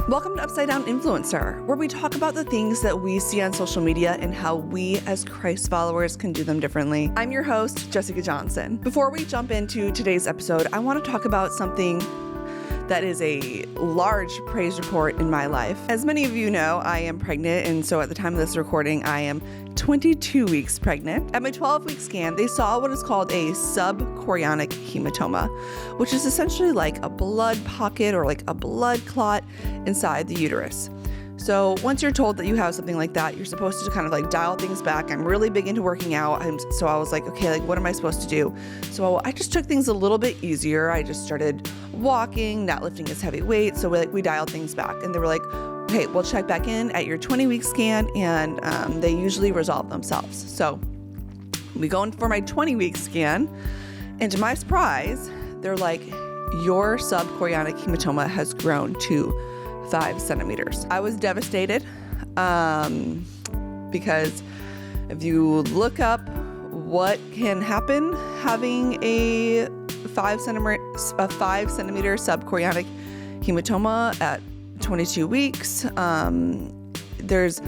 Welcome to Upside Down Influencer, where we talk about the things that we see on social media and how we as Christ followers can do them differently. I'm your host, Jessica Johnson. Before we jump into today's episode, I want to talk about something that is a large praise report in my life. As many of you know, I am pregnant, and so at the time of this recording, I am 22 weeks pregnant. At my 12-week scan, they saw what is called a subchorionic hematoma, which is essentially like a blood pocket or like a blood clot inside the uterus. So once you're told that you have something like that, you're supposed to kind of like dial things back. I'm really big into working out. So I was like, okay, like what am I supposed to do? So I just took things a little bit easier. I just started walking, not lifting as heavy weights. So we dialed things back, and they were like, okay, we'll check back in at your 20-week scan, and they usually resolve themselves. So we go in for my 20-week scan, and to my surprise, they're like, your subchorionic hematoma has grown to 5 centimeters. I was devastated because if you look up what can happen having a 5 centimeter subchorionic hematoma at 22 weeks, there's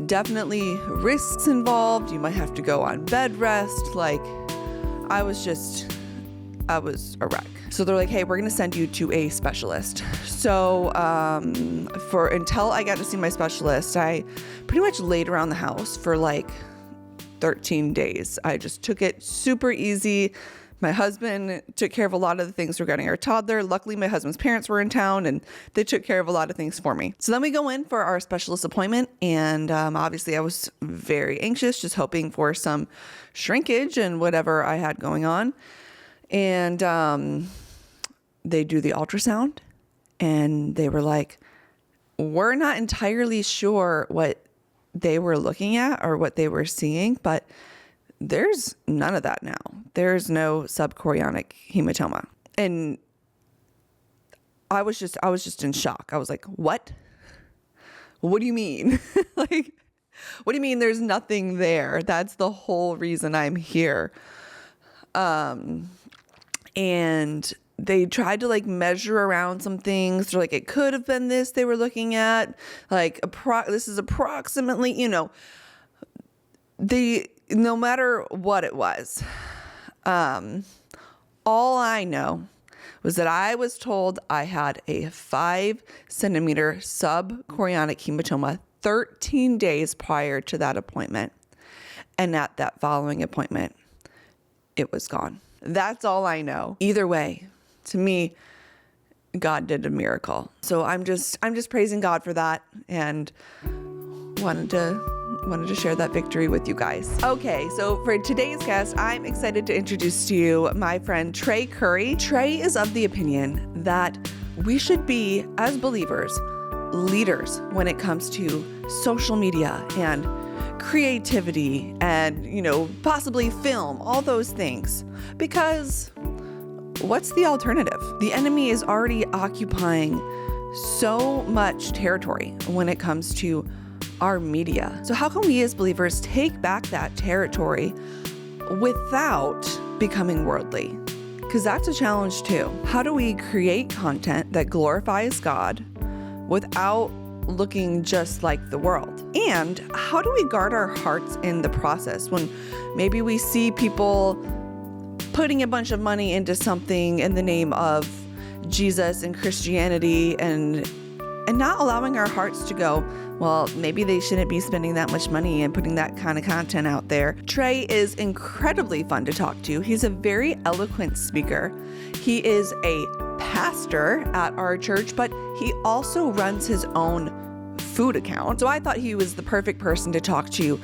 definitely risks involved. You might have to go on bed rest. Like I was a wreck. So they're like, hey, we're going to send you to a specialist. So until I got to see my specialist, I pretty much laid around the house for like 13 days. I just took it super easy. My husband took care of a lot of the things regarding our toddler. Luckily, my husband's parents were in town and they took care of a lot of things for me. So then we go in for our specialist appointment. And obviously I was very anxious, just hoping for some shrinkage and whatever I had going on. And they do the ultrasound, and they were like, we're not entirely sure what they were looking at or what they were seeing, but there's none of that now. There's no subchorionic hematoma. And I was just in shock. I was like, what? What do you mean? Like, what do you mean there's nothing there? That's the whole reason I'm here. And they tried to like measure around some things. They're like, it could have been this they were looking at. Like, this is approximately, no matter what it was. All I know was that I was told I had a 5 centimeter subchorionic hematoma 13 days prior to that appointment. And at that following appointment, it was gone. That's all I know. Either way, to me, God did a miracle. So I'm just praising God for that, and wanted to share that victory with you guys. Okay, so for today's guest, I'm excited to introduce to you my friend Trey Curry. Trey is of the opinion that we should be, as believers, leaders when it comes to social media and creativity and, possibly film, all those things. Because what's the alternative? The enemy is already occupying so much territory when it comes to our media. So how can we as believers take back that territory without becoming worldly? Because that's a challenge too. How do we create content that glorifies God without looking just like the world? And how do we guard our hearts in the process when maybe we see people putting a bunch of money into something in the name of Jesus and Christianity and not allowing our hearts to go, well, maybe they shouldn't be spending that much money and putting that kind of content out there. Trey is incredibly fun to talk to. He's a very eloquent speaker. He is a pastor at our church, but he also runs his own food account. So I thought he was the perfect person to talk to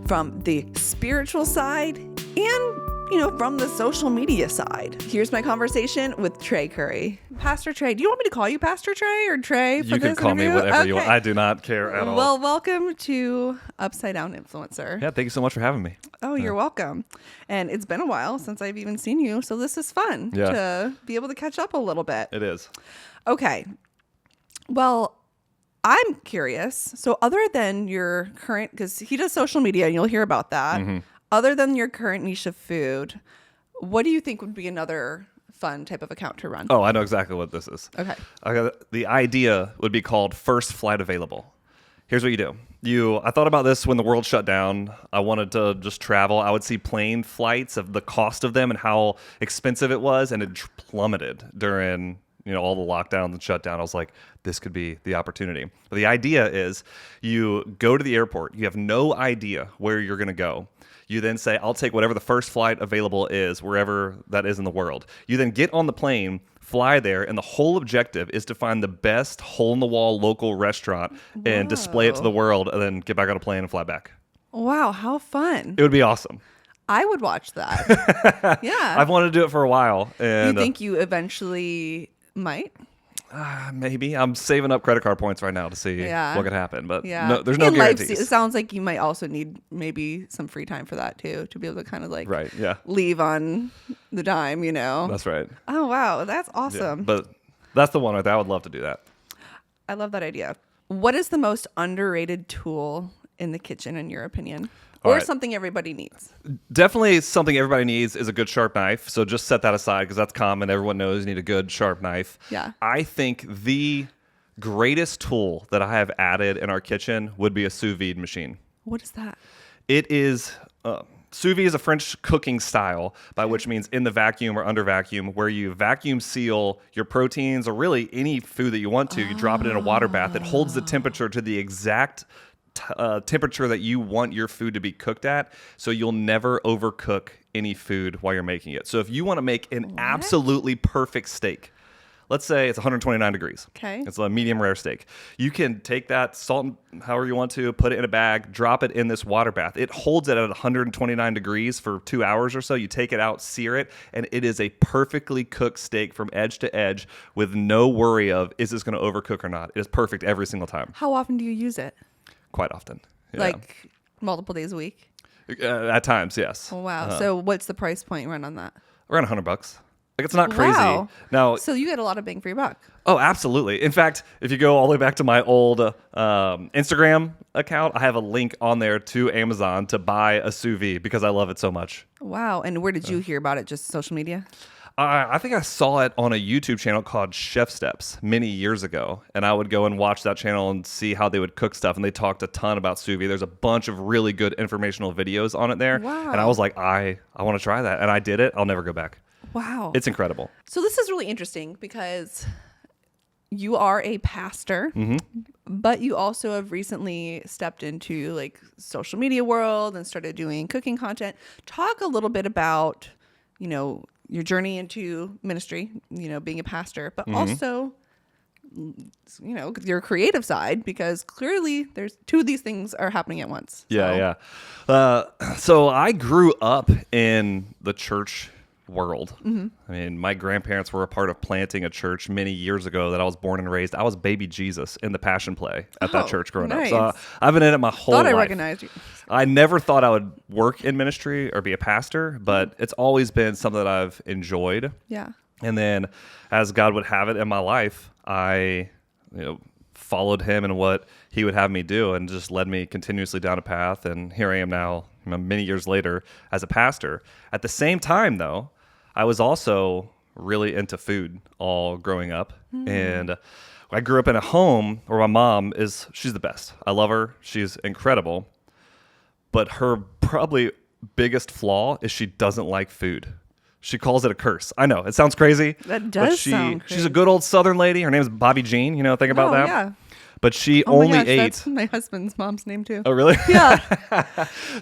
from the spiritual side and, from the social media side. Here's my conversation with Trey Curry. Pastor Trey, do you want me to call you Pastor Trey or Trey for this interview? You can call me whatever you want. I do not care at all. Well, welcome to Upside Down Influencer. Yeah, thank you so much for having me. Oh, you're welcome. And it's been a while since I've even seen you, so this is fun to be able to catch up a little bit. It is. Okay. Well, I'm curious. So other than your current, because he does social media and you'll hear about that, other than your current niche of food, what do you think would be another fun type of account to run. Oh, I know exactly what this is. Okay. The idea would be called first flight available. Here's what you do. I thought about this when the world shut down. I wanted to just travel. I would see plane flights of the cost of them and how expensive it was, and it plummeted during all the lockdowns and shutdown. I was like, this could be the opportunity. But the idea is you go to the airport. You have no idea where you're going to go. You then say, I'll take whatever the first flight available is, wherever that is in the world. You then get on the plane, fly there, and the whole objective is to find the best hole-in-the-wall local restaurant and display it to the world, and then get back on a plane and fly back. Wow, how fun. It would be awesome. I would watch that. Yeah. I've wanted to do it for a while. And you think you eventually might? Maybe. I'm saving up credit card points right now to see what could happen. But no, there's no guarantees. It sounds like you might also need maybe some free time for that too, to be able to kind of like leave on the dime, That's right. Oh, wow. That's awesome. Yeah, but that's the one right there. I would love to do that. I love that idea. What is the most underrated tool in the kitchen, in your opinion? Or something everybody needs? Definitely something everybody needs is a good sharp knife. So just set that aside because that's common. Everyone knows you need a good sharp knife. Yeah. I think the greatest tool that I have added in our kitchen would be a sous vide machine. What is that? It is... sous vide is a French cooking style, by which means in the vacuum or under vacuum, where you vacuum seal your proteins or really any food that you want to. You drop it in a water bath. It holds the temperature to the exact temperature that you want your food to be cooked at, so you'll never overcook any food while you're making it. So if you want to make an absolutely perfect steak, let's say it's 129 degrees. Okay. It's a medium rare steak. You can take that, salt however you want to, put it in a bag, drop it in this water bath. It holds it at 129 degrees for 2 hours or so. You take it out, sear it, and it is a perfectly cooked steak from edge to edge with no worry of, is this going to overcook or not? It is perfect every single time. How often do you use it? Quite often. Yeah. Like multiple days a week? At times, yes. Oh, wow. So what's the price point run on that? Around $100. Like, it's not crazy. Wow. Now, so you get a lot of bang for your buck. Oh, absolutely. In fact, if you go all the way back to my old Instagram account, I have a link on there to Amazon to buy a sous vide because I love it so much. Wow. And where did you hear about it? Just social media? I think I saw it on a YouTube channel called Chef Steps many years ago, and I would go and watch that channel and see how they would cook stuff, and they talked a ton about sous vide. There's a bunch of really good informational videos on it there, wow. And I was like, I want to try that, and I did it. I'll never go back. Wow. It's incredible. So this is really interesting because you are a pastor, but you also have recently stepped into like social media world and started doing cooking content. Talk a little bit about, your journey into ministry, being a pastor, but also, your creative side, because clearly there's two of these things are happening at once. Yeah. So I grew up in the church world. I mean, my grandparents were a part of planting a church many years ago that I was born and raised. I was baby Jesus in the Passion Play at that church growing up. So I've been in it my whole life. I recognized you. I never thought I would work in ministry or be a pastor, but it's always been something that I've enjoyed. Yeah. And then as God would have it in my life, I followed him and what he would have me do and just led me continuously down a path. And here I am now, many years later, as a pastor. At the same time, though, I was also really into food all growing up. And I grew up in a home where my mom she's the best. I love her. She's incredible. But her probably biggest flaw is she doesn't like food. She calls it a curse. I know, it sounds crazy. That does sound crazy. She's a good old Southern lady. Her name is Bobby Jean. Think about that? Yeah. But she only ate... That's my husband's mom's name, too. Oh, really? Yeah.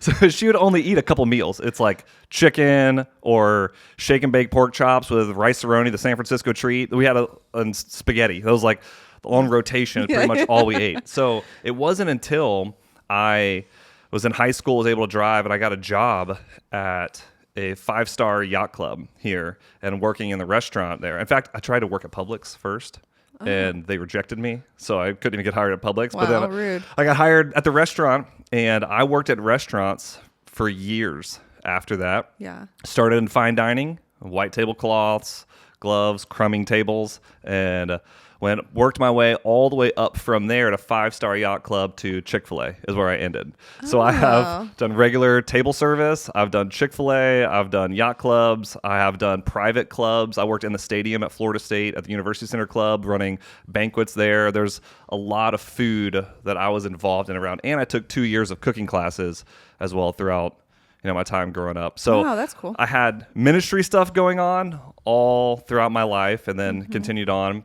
So she would only eat a couple meals. It's like chicken or shake and bake pork chops with rice-a-roni, the San Francisco treat. We had and spaghetti. That was like on rotation, pretty much all we ate. So it wasn't until I was in high school, was able to drive, and I got a job at a 5-star yacht club here and working in the restaurant there. In fact, I tried to work at Publix first. And they rejected me, so I couldn't even get hired at Publix. Wow, but then rude. I got hired at the restaurant, and I worked at restaurants for years after that. Yeah. Started in fine dining, white tablecloths, gloves, crumbing tables, and Worked my way all the way up from there to 5-star yacht club to Chick-fil-A is where I ended. So I have done regular table service. I've done Chick-fil-A. I've done yacht clubs. I have done private clubs. I worked in the stadium at Florida State at the University Center Club running banquets there. There's a lot of food that I was involved in around. And I took 2 years of cooking classes as well throughout my time growing up. So wow, that's cool. I had ministry stuff going on all throughout my life and then continued on.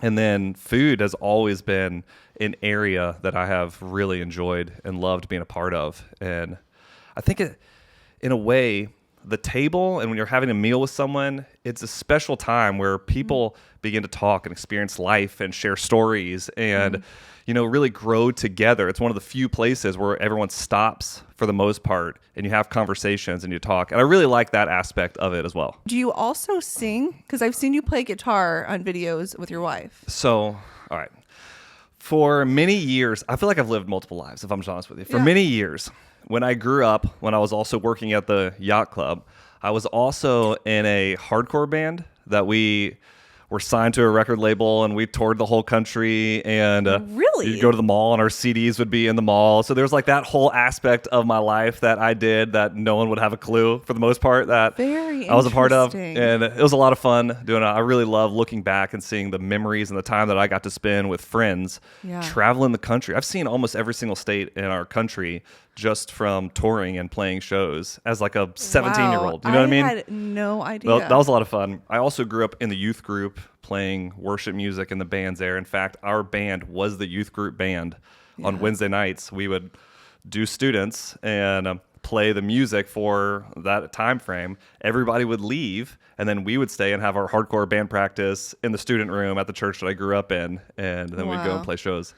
And then food has always been an area that I have really enjoyed and loved being a part of. And I think in a way, the table and when you're having a meal with someone, it's a special time where people begin to talk and experience life and share stories and, really grow together. It's one of the few places where everyone stops for the most part and you have conversations and you talk. And I really like that aspect of it as well. Do you also sing? Because I've seen you play guitar on videos with your wife. So, all right. For many years, I feel like I've lived multiple lives, if I'm just honest with you. For many years, when I grew up, when I was also working at the yacht club, I was also in a hardcore band that we were signed to a record label and we toured the whole country and really? You'd go to the mall and our CDs would be in the mall. So there was like that whole aspect of my life that I did that no one would have a clue for the most part that I was a part of. And it was a lot of fun doing it. I really love looking back and seeing the memories and the time that I got to spend with friends traveling the country. I've seen almost every single state in our country just from touring and playing shows as like a 17-year-old. You know what I mean? I had no idea. Well, that was a lot of fun. I also grew up in the youth group playing worship music in the bands there. In fact, our band was the youth group band. On Wednesday nights. We would do students and play the music for that time frame. Everybody would leave, and then we would stay and have our hardcore band practice in the student room at the church that I grew up in, and then we'd go and play shows.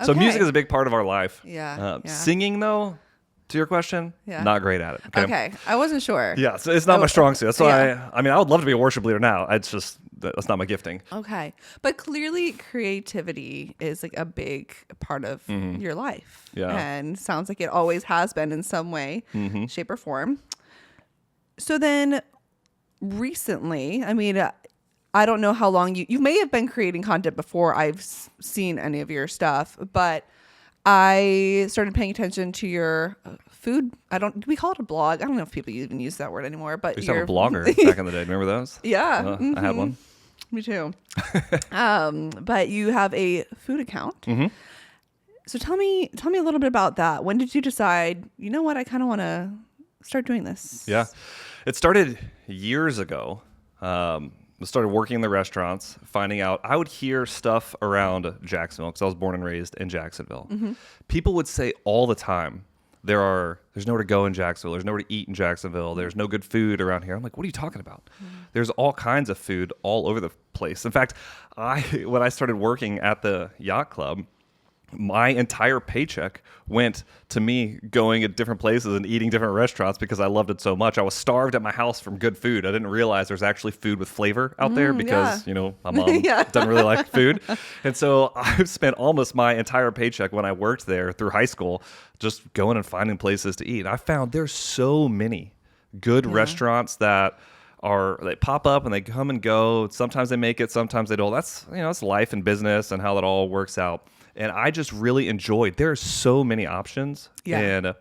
So music is a big part of our life. Singing, though, to your question, not great at it. Okay. I wasn't sure. Yeah, so it's not my strong suit. That's why I would love to be a worship leader now. It's just that's not my gifting. Okay, but clearly creativity is like a big part of your life. And sounds like it always has been in some way, shape, or form. So then, recently, I mean, I don't know how long you may have been creating content before I've seen any of your stuff, but I started paying attention to your food. Do we call it a blog? I don't know if people even use that word anymore, but you're a blogger back in the day. Remember those? Yeah. I had one. Me too. But you have a food account. So tell me a little bit about that. When did you decide, you know what, I kind of want to start doing this? Yeah. It started years ago. I started working in the restaurants, finding out I would hear stuff around Jacksonville because I was born and raised in Jacksonville. People would say all the time, there's nowhere to go in Jacksonville. There's nowhere to eat in Jacksonville. There's no good food around here. I'm like, what are you talking about? There's all kinds of food all over the place. In fact, when I started working at the yacht club, my entire paycheck went to me going at different places and eating different restaurants because I loved it so much. I was starved at my house from good food. I didn't realize there's actually food with flavor out there because, my mom doesn't really like food. And so I've spent almost my entire paycheck when I worked there through high school just going and finding places to eat. And I found there's so many good restaurants that they pop up and they come and go. Sometimes they make it, sometimes they don't. That's life and business and how that all works out. And I just really enjoyed. There are so many options. And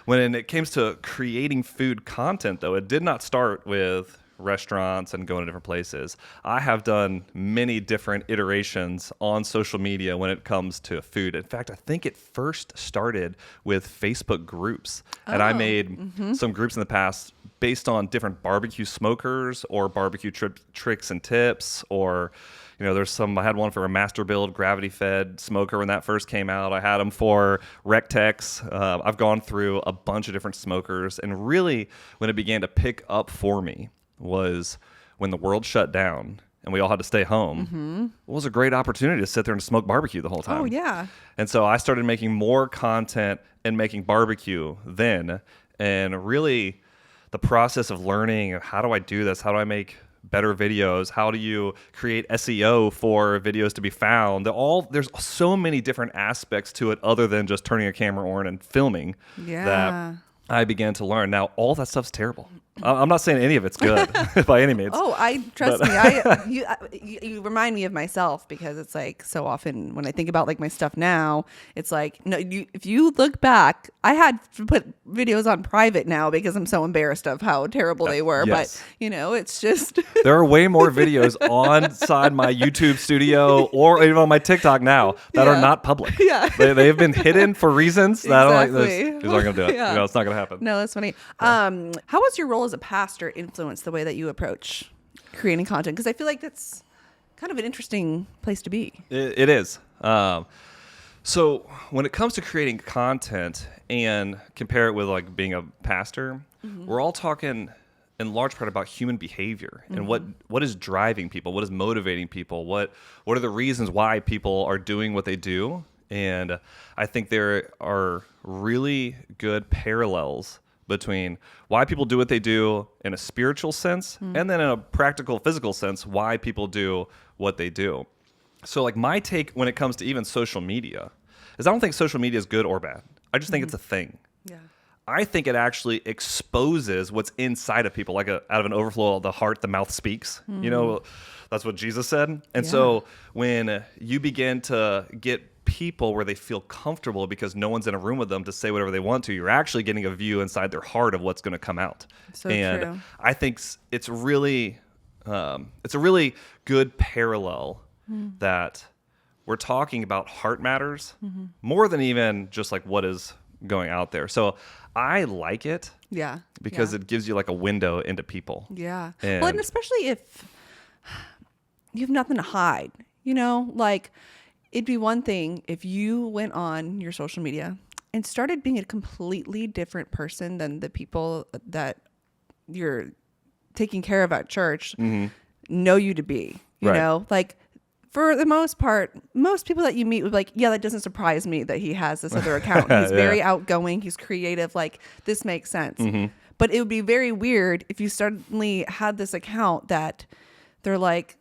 when it comes to creating food content, though, it did not start with restaurants and going to different places. I have done many different iterations on social media when it comes to food. In fact, I think it first started with Facebook groups. And I made some groups in the past based on different barbecue smokers or barbecue tricks and tips or... I had one for a master build gravity fed smoker when that first came out. I had them for Rectex. I've gone through a bunch of different smokers. And really, when it began to pick up for me was when the world shut down and we all had to stay home. It was a great opportunity to sit there and smoke barbecue the whole time. Oh, yeah. And so I started making more content and making barbecue then. And really, the process of learning, how do I do this? How do I make better videos? How do you create SEO for videos to be found? There's so many different aspects to it other than just turning a camera on and filming that I began to learn. Now, all that stuff's terrible. I'm not saying any of it's good by any means. Oh, trust me. You remind me of myself, because it's like so often when I think about like my stuff now, it's like, no, if you look back, I had to put videos on private now because I'm so embarrassed of how terrible they were. Yes. But it's just There are way more videos inside my YouTube studio or even on my TikTok now that are not public. Yeah. They've been hidden for reasons that I'm like, Exactly. these aren't going to do it. Yeah. It's not going to happen. No, that's funny. How was your role as a pastor influence the way that you approach creating content? Because I feel like that's kind of an interesting place to be. It is. So when it comes to creating content and compare it with like being a pastor, we're all talking in large part about human behavior and what is driving people, what is motivating people, what are the reasons why people are doing what they do. And I think there are really good parallels between why people do what they do in a spiritual sense and then in a practical, physical sense, why people do what they do. So like my take when it comes to even social media is I don't think social media is good or bad. I just think it's a thing. Yeah. I think it actually exposes what's inside of people, like out of an overflow of the heart, the mouth speaks. That's what Jesus said. And so when you begin to get people where they feel comfortable because no one's in a room with them to say whatever they want to, you're actually getting a view inside their heart of what's going to come out. So and true. I think it's a really good parallel that we're talking about heart matters more than even just like what is going out there. So I like it. Yeah. Because it gives you like a window into people. Yeah. And well, and especially if you have nothing to hide, like it'd be one thing if you went on your social media and started being a completely different person than the people that you're taking care of at church know you to be, you know, like for the most part, most people that you meet would be like, yeah, that doesn't surprise me that he has this other account. He's very outgoing. He's creative. Like this makes sense. But it would be very weird if you suddenly had this account that they're like,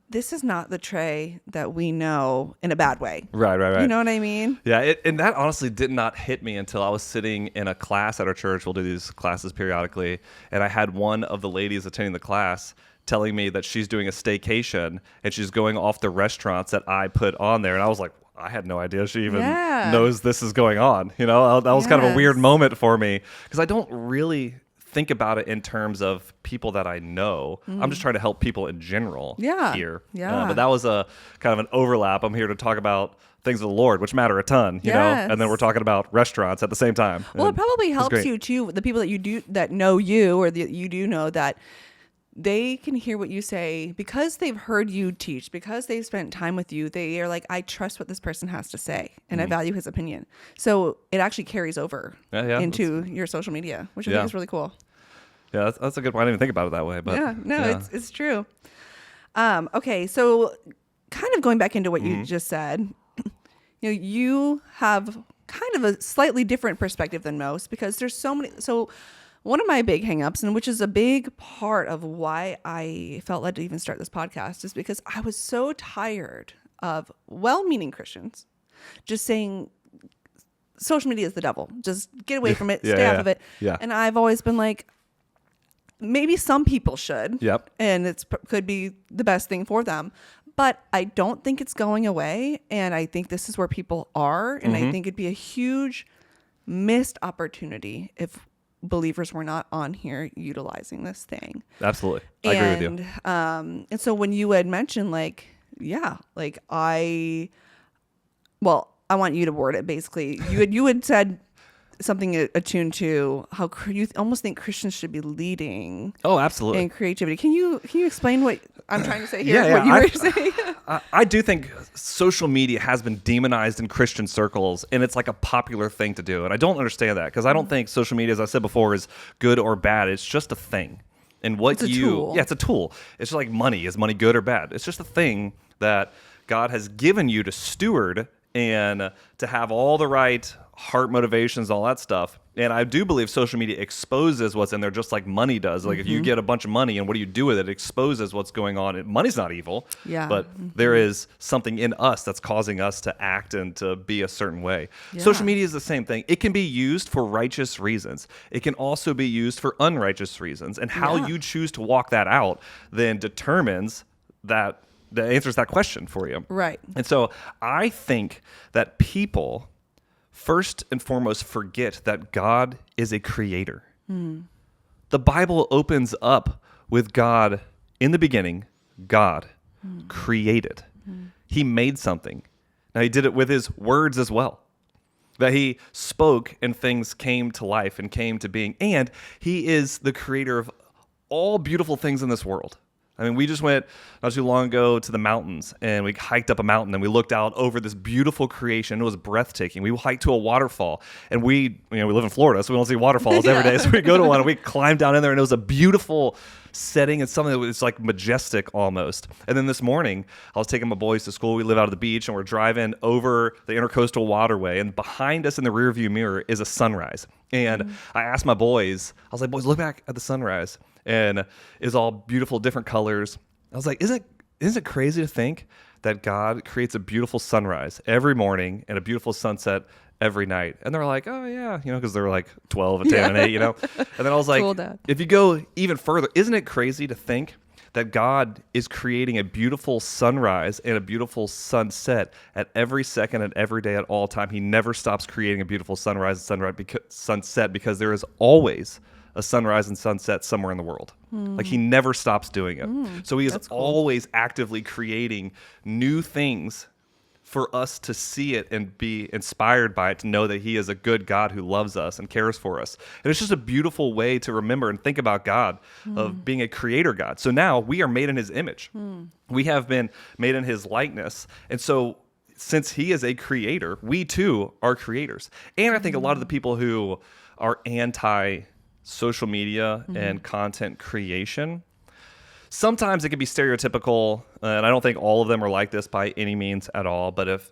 this is not the Trey that we know in a bad way. Right. You know what I mean? Yeah, and that honestly did not hit me until I was sitting in a class at our church. We'll do these classes periodically. And I had one of the ladies attending the class telling me that she's doing a staycation and she's going off the restaurants that I put on there. And I was like, I had no idea she even knows this is going on. That was kind of a weird moment for me because I don't really think about it in terms of people that I know. I'm just trying to help people in general here. Yeah. But that was a kind of an overlap. I'm here to talk about things of the Lord, which matter a ton, you know, and then we're talking about restaurants at the same time. Well, it probably helps you too. The people that know you or that you do know, that they can hear what you say because they've heard you teach, because they've spent time with you. They are like, I trust what this person has to say and I value his opinion. So it actually carries over into your social media, which I think is really cool. Yeah, that's a good point. I didn't even think about it that way. But it's true. Okay, so kind of going back into what you just said, you have kind of a slightly different perspective than most because there's so many. So one of my big hangups, and which is a big part of why I felt led to even start this podcast, is because I was so tired of well-meaning Christians just saying social media is the devil. Just get away from it, stay off of it. Yeah. And I've always been like, maybe some people should. Yep. And it could be the best thing for them. But I don't think it's going away. And I think this is where people are. And I think it'd be a huge missed opportunity if believers were not on here utilizing this thing. Absolutely. I agree with you. And so when you had mentioned I want you to word it basically. You had said something attuned to how you almost think Christians should be leading. Oh, absolutely. In creativity. Can you explain what I'm trying to say here? What you were saying? I do think social media has been demonized in Christian circles, and it's like a popular thing to do. And I don't understand that because I don't think social media, as I said before, is good or bad. It's just a thing. And what it's a tool. Yeah, it's a tool. It's just like money. Is money good or bad? It's just a thing that God has given you to steward and to have all the right heart motivations, all that stuff. And I do believe social media exposes what's in there, just like money does. Like if you get a bunch of money and what do you do with it? It exposes what's going on. Money's not evil, Yeah. but there is something in us that's causing us to act and to be a certain way. Yeah. Social media is the same thing. It can be used for righteous reasons. It can also be used for unrighteous reasons. And how Yeah. you choose to walk that out then determines that answers that question for you. Right. And so I think that people first and foremost forget that God is a creator. The Bible opens up with God in the beginning. God created. He made something. Now he did it with his words as well. That he spoke and things came to life and came to being. And he is the creator of all beautiful things in this world. I mean, we just went not too long ago to the mountains and we hiked up a mountain and we looked out over this beautiful creation. It was breathtaking. We hiked to a waterfall and we live in Florida, so we don't see waterfalls every day. So we go to one and we climbed down in there and it was a beautiful setting and something that was like majestic almost. And then this morning, I was taking my boys to school. We live out of the beach and we're driving over the intercoastal waterway. And behind us in the rearview mirror is a sunrise. And I asked my boys, I was like, boys, look back at the sunrise. And it's all beautiful, different colors. I was like, isn't it crazy to think that God creates a beautiful sunrise every morning and a beautiful sunset every night? And they're like, oh yeah, because they're like 12 and 10 and 8, And then I was like, Cool, Dad. if you go even further, isn't it crazy to think that God is creating a beautiful sunrise and a beautiful sunset at every second and every day at all time? He never stops creating a beautiful sunrise and sunset because there is always a sunrise and sunset somewhere in the world. Like he never stops doing it. So he is always actively creating new things for us to see it and be inspired by it, to know that he is a good God who loves us and cares for us. And it's just a beautiful way to remember and think about God, of being a creator God. So now we are made in his image. We have been made in his likeness. And so since he is a creator, we too are creators. And I think a lot of the people who are anti social media and content creation, sometimes it can be stereotypical, and I don't think all of them are like this by any means at all. But if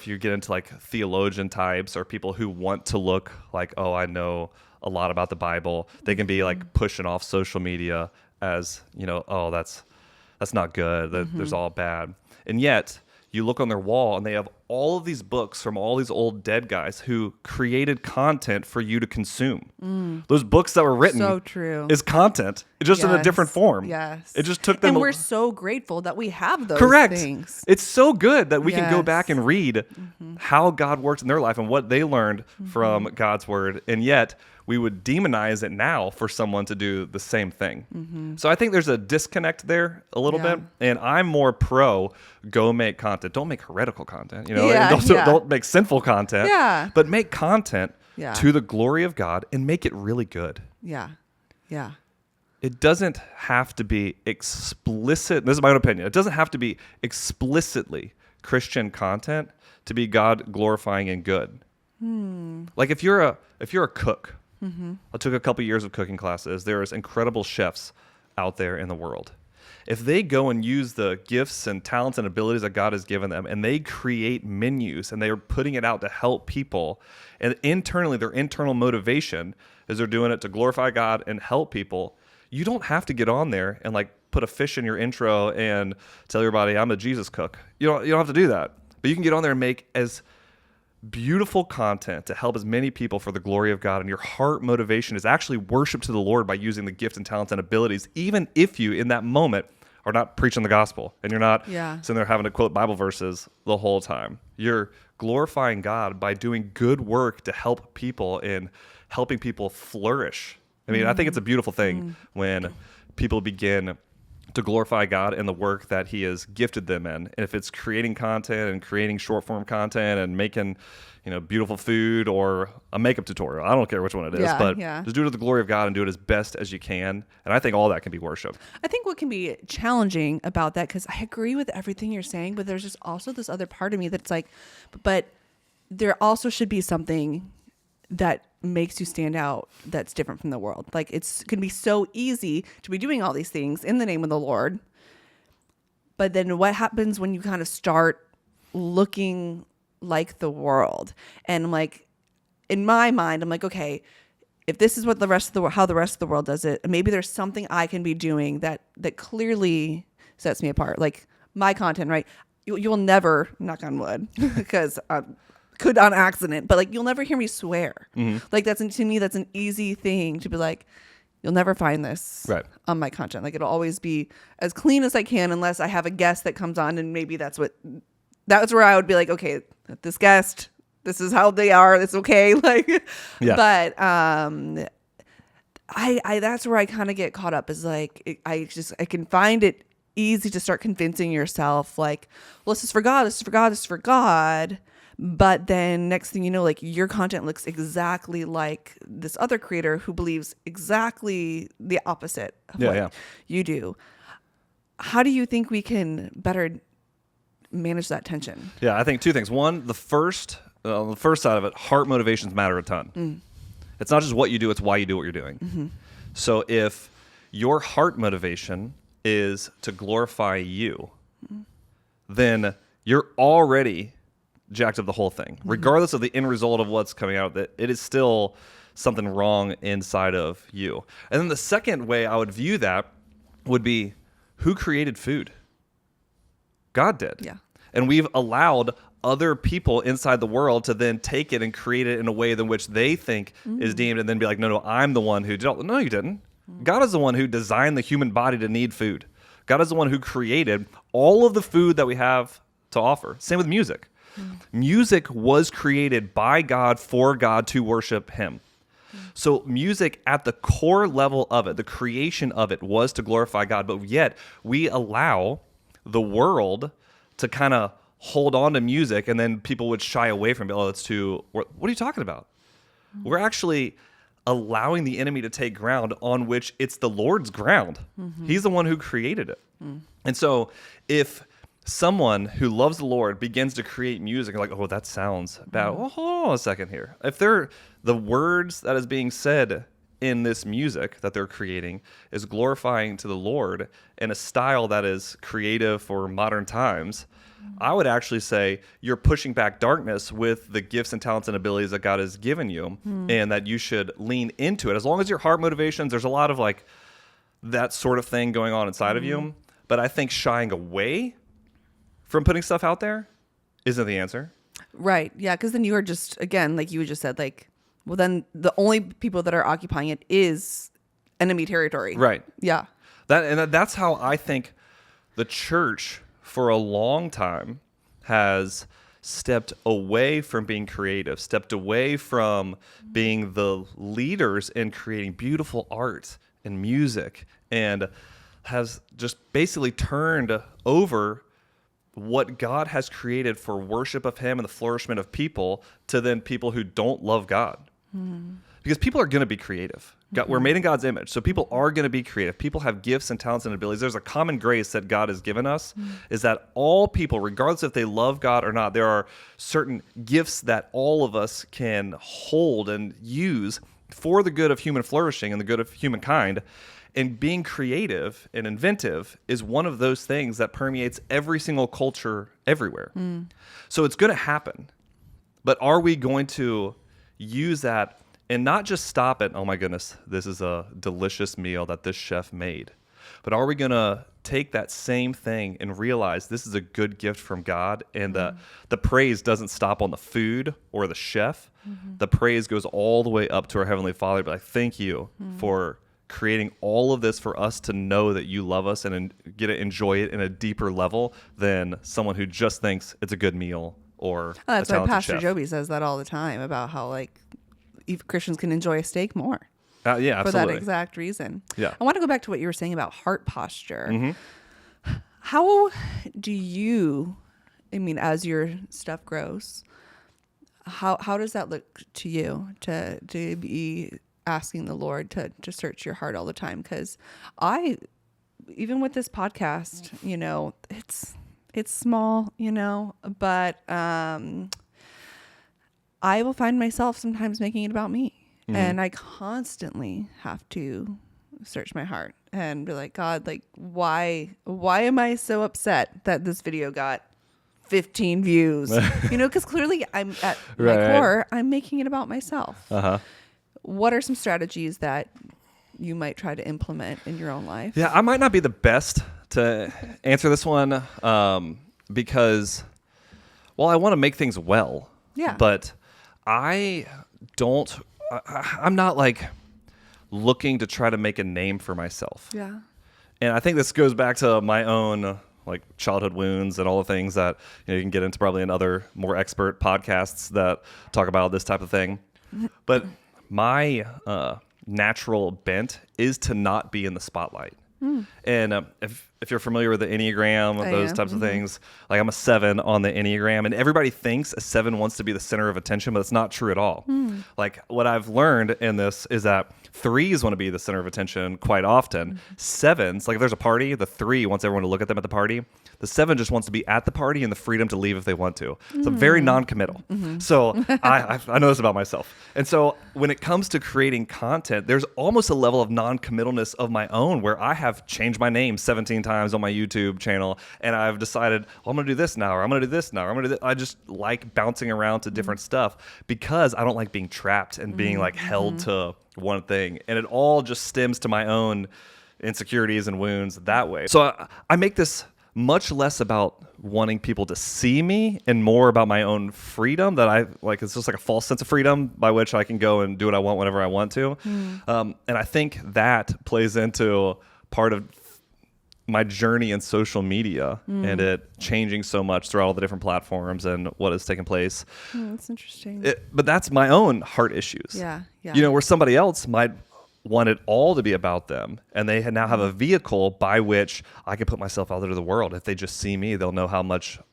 you get into like theologian types or people who want to look like, oh, I know a lot about the Bible, they can be like pushing off social media as, oh, that's not good. There's all bad. And yet you look on their wall and they have all of these books from all these old dead guys who created content for you to consume. Those books that were written So true. is content, just in a different form. Yes. It just took them. And we're so grateful that we have those Correct. things. It's so good that we can go Yes. back and read how God worked in their life and what they learned from God's word. And yet we would demonize it now for someone to do the same thing. So I think there's a disconnect there a little Yeah. bit. And I'm more pro go make content. Don't make heretical content. Yeah, and don't make sinful content. Yeah. But make content Yeah. to the glory of God and make it really good. Yeah. Yeah. It doesn't have to be explicit. This is my own opinion. It doesn't have to be explicitly Christian content to be God glorifying and good. Like if you're a cook, I took a couple years of cooking classes. There's incredible chefs out there in the world. If they go and use the gifts and talents and abilities that God has given them, and they create menus and they are putting it out to help people, and internally their internal motivation is they're doing it to glorify God and help people, you don't have to get on there and like put a fish in your intro and tell everybody I'm a Jesus cook. You don't have to do that. But you can get on there and make as beautiful content to help as many people for the glory of God, and your heart motivation is actually worship to the Lord by using the gifts and talents and abilities, even if you in that moment are not preaching the gospel and you're not sitting there having to quote Bible verses the whole time. You're glorifying God by doing good work to help people and helping people flourish. I mean, I think it's a beautiful thing when people begin to glorify God in the work that he has gifted them in. And if it's creating content and creating short form content and making, beautiful food or a makeup tutorial, I don't care which one it is, just do it to the glory of God and do it as best as you can. And I think all that can be worship. I think what can be challenging about that, because I agree with everything you're saying, but there's just also this other part of me that's like, but there also should be something that makes you stand out that's different from the world. Like it's can be so easy to be doing all these things in the name of the Lord. But then what happens when you kind of start looking like the world. And I'm like, in my mind, I'm like, okay, if this is what how the rest of the world does it, maybe there's something I can be doing that clearly sets me apart. Like my content, right? You'll never, knock on wood, because could on accident, but like you'll never hear me swear. Like to me, that's an easy thing to be like, you'll never find this Right. on my content. Like it'll always be as clean as I can, unless I have a guest that comes on, and maybe that's where I would be like, okay, this guest, this is how they are. It's okay. Like, Yeah. But I that's where I kind of get caught up, is like, I can find it easy to start convincing yourself like, well, this is for God, this is for God, this is for God. But then next thing you know, like your content looks exactly like this other creator who believes exactly the opposite of what you do. How do you think we can better manage that tension? Yeah, I think two things. One, the first side of it, heart motivations matter a ton. It's not just what you do, it's why you do what you're doing. So if your heart motivation is to glorify you, then you're already jacked up the whole thing. Regardless of the end result of what's coming out, that it is still something wrong inside of you. And then the second way I would view that would be, who created food? God did. Yeah. And we've allowed other people inside the world to then take it and create it in a way in which they think is deemed, and then be like, no, I'm the one who did it. No, you didn't. God is the one who designed the human body to need food. God is the one who created all of the food that we have to offer. Same with music. Music was created by God for God to worship him. So music at the core level of it, the creation of it, was to glorify God. But yet we allow the world to kind of hold on to music, and then people would shy away from it. Oh, it's too, what are you talking about? We're actually allowing the enemy to take ground on which it's the Lord's ground. He's the one who created it. And so if someone who loves the Lord begins to create music, like, oh, that sounds bad. Well, hold on a second here. If the words that is being said in this music that they're creating is glorifying to the Lord in a style that is creative for modern times, I would actually say you're pushing back darkness with the gifts and talents and abilities that God has given you, and that you should lean into it. As long as your heart motivations, there's a lot of like that sort of thing going on inside of you. But I think shying away from putting stuff out there isn't the answer. Right. Yeah. Because then you are just, again, like you just said, like, well, then the only people that are occupying it is enemy territory. Right. Yeah. That's how I think the church for a long time has stepped away from being creative, stepped away from being the leaders in creating beautiful art and music, and has just basically turned over what God has created for worship of him and the flourishment of people to then people who don't love God. Because people are going to be creative. We're made in God's image, so people are going to be creative. People have gifts and talents and abilities. There's a common grace that God has given us, is that all people, regardless if they love God or not, there are certain gifts that all of us can hold and use for the good of human flourishing and the good of humankind. And being creative and inventive is one of those things that permeates every single culture everywhere. So it's going to happen. But are we going to use that and not just stop at, oh my goodness, this is a delicious meal that this chef made, but are we going to take that same thing and realize this is a good gift from God, and the praise doesn't stop on the food or the chef. The praise goes all the way up to our Heavenly Father. But I thank you for creating all of this for us to know that you love us and get to enjoy it in a deeper level than someone who just thinks it's a good meal or that's a why talented Pastor chef. Joby says that all the time about how like Christians can enjoy a steak more. Yeah, for absolutely. that exact reason. Yeah. I want to go back to what you were saying about heart posture. How do you, I mean, as your stuff grows, how does that look to you to be asking the Lord to search your heart all the time? Because even with this podcast, you know, it's small, you know, but I will find myself sometimes making it about me. And I constantly have to search my heart and be like, God, like, why am I so upset that this video got 15 views, because clearly I'm at my core, I'm making it about myself. What are some strategies that you might try to implement in your own life? Yeah, I might not be the best to answer this one because, well, I want to make things well. Yeah. But I'm not like looking to try to make a name for myself. Yeah. And I think this goes back to my own like childhood wounds and all the things that you can get into probably in other more expert podcasts that talk about this type of thing. But my natural bent is to not be in the spotlight. And if you're familiar with the Enneagram, those types of things, like I'm a 7 on the Enneagram, and everybody thinks a 7 wants to be the center of attention, but it's not true at all. Like what I've learned in this is that 3s want to be the center of attention quite often. 7s, like if there's a party, the 3 wants everyone to look at them at the party. The 7 just wants to be at the party and the freedom to leave if they want to. So I'm very non-committal. So I know this about myself. And so when it comes to creating content, there's almost a level of non-committalness of my own where I have changed my name 17 times on my YouTube channel, and I've decided, I'm going to do this now, or I'm going to do this now, or I'm going to do this. I just like bouncing around to different stuff because I don't like being trapped and being like held to one thing. And it all just stems to my own insecurities and wounds that way. So I make this much less about wanting people to see me and more about my own freedom that I like. It's just like a false sense of freedom by which I can go and do what I want whenever I want to. And I think that plays into part of my journey in social media and it changing so much throughout all the different platforms and what has taken place. That's interesting. But that's my own heart issues. Yeah. Where somebody else might want it all to be about them, and they now have a vehicle by which I can put myself out there to the world. If they just see me, they'll know how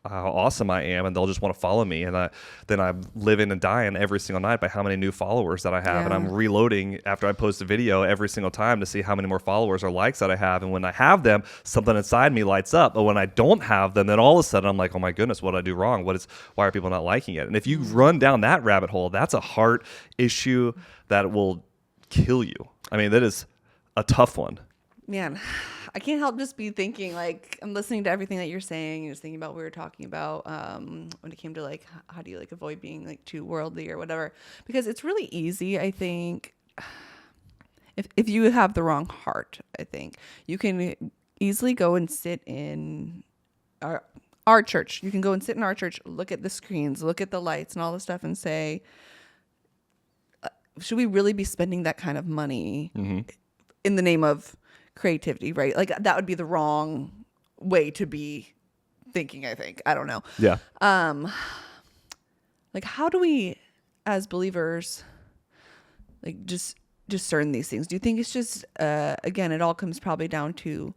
awesome I am, and they'll just want to follow me. And then I'm living and dying every single night by how many new followers that I have, and I'm reloading after I post a video every single time to see how many more followers or likes that I have. And when I have them, something inside me lights up. But when I don't have them, then all of a sudden I'm like, oh my goodness, what did I do wrong? Why are people not liking it? And if you run down that rabbit hole, that's a heart issue that will kill you. I mean, that is a tough one. Man, I can't help just be thinking, like, I'm listening to everything that you're saying and just thinking about what we were talking about when it came to, like, how do you, like, avoid being, like, too worldly or whatever. Because it's really easy, I think, if you have the wrong heart, I think. You can easily go and sit in our church. You can go and sit in our church, look at the screens, look at the lights and all the stuff and say, should we really be spending that kind of money in the name of creativity, right? Like that would be the wrong way to be thinking, I think. I don't know. Yeah. Like how do we as believers like just discern these things? Do you think it's just again, it all comes probably down to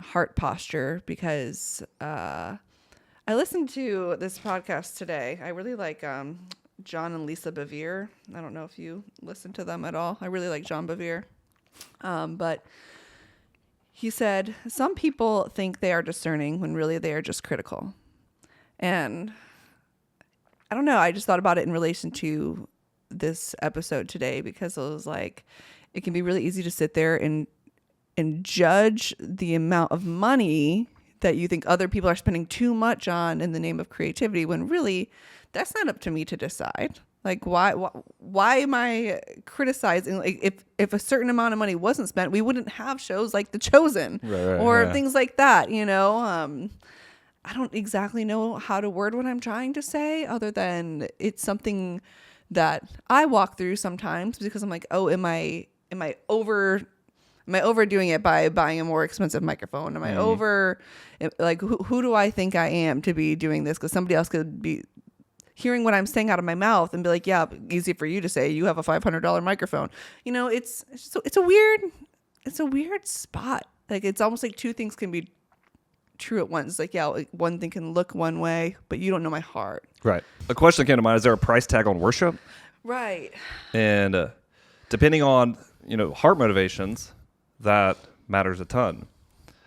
heart posture because I listened to this podcast today. I really like John and Lisa Bevere. I don't know if you listen to them at all. I really like John Bevere. But he said, some people think they are discerning when really they are just critical. And I don't know. I just thought about it in relation to this episode today because it was like, it can be really easy to sit there and judge the amount of money that you think other people are spending too much on in the name of creativity when really that's not up to me to decide. Like why am I criticizing? Like if a certain amount of money wasn't spent, we wouldn't have shows like The Chosen or things like that, you know? I don't exactly know how to word what I'm trying to say other than it's something that I walk through sometimes because I'm like, oh, am I overdoing it by buying a more expensive microphone? Am I over, like, who do I think I am to be doing this? Because somebody else could be hearing what I'm saying out of my mouth and be like, yeah, easy for you to say you have a $500 microphone. You know, it's a weird spot. Like, it's almost like two things can be true at once. Like, yeah, like one thing can look one way, but you don't know my heart. Right. A question that came to mind, is there a price tag on worship? Right. And depending on, heart motivations, that matters a ton.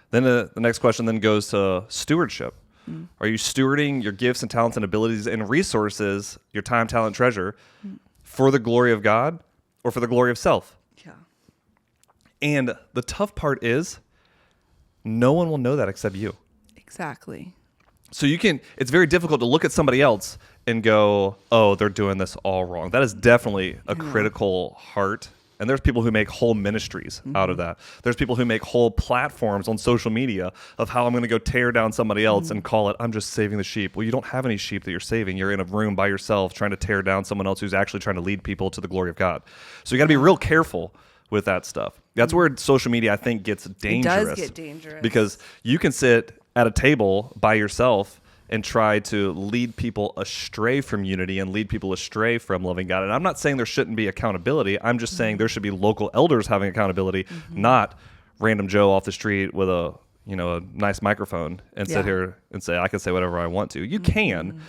Then the next question then goes to stewardship. Are you stewarding your gifts and talents and abilities and resources, your time, talent, treasure, for the glory of God or for the glory of self? Yeah. And the tough part is no one will know that except you. Exactly. So it's very difficult to look at somebody else and go, oh, they're doing this all wrong. That is definitely a critical heart. And there's people who make whole ministries out of that. There's people who make whole platforms on social media of how I'm going to go tear down somebody else and call it, I'm just saving the sheep. Well, you don't have any sheep that you're saving. You're in a room by yourself trying to tear down someone else who's actually trying to lead people to the glory of God. So you got to be real careful with that stuff. That's where social media, I think, gets dangerous. It does get dangerous. Because you can sit at a table by yourself and try to lead people astray from unity and lead people astray from loving God. And I'm not saying there shouldn't be accountability. I'm just saying there should be local elders having accountability, not random Joe off the street with a nice microphone and sit here and say, I can say whatever I want to. You can,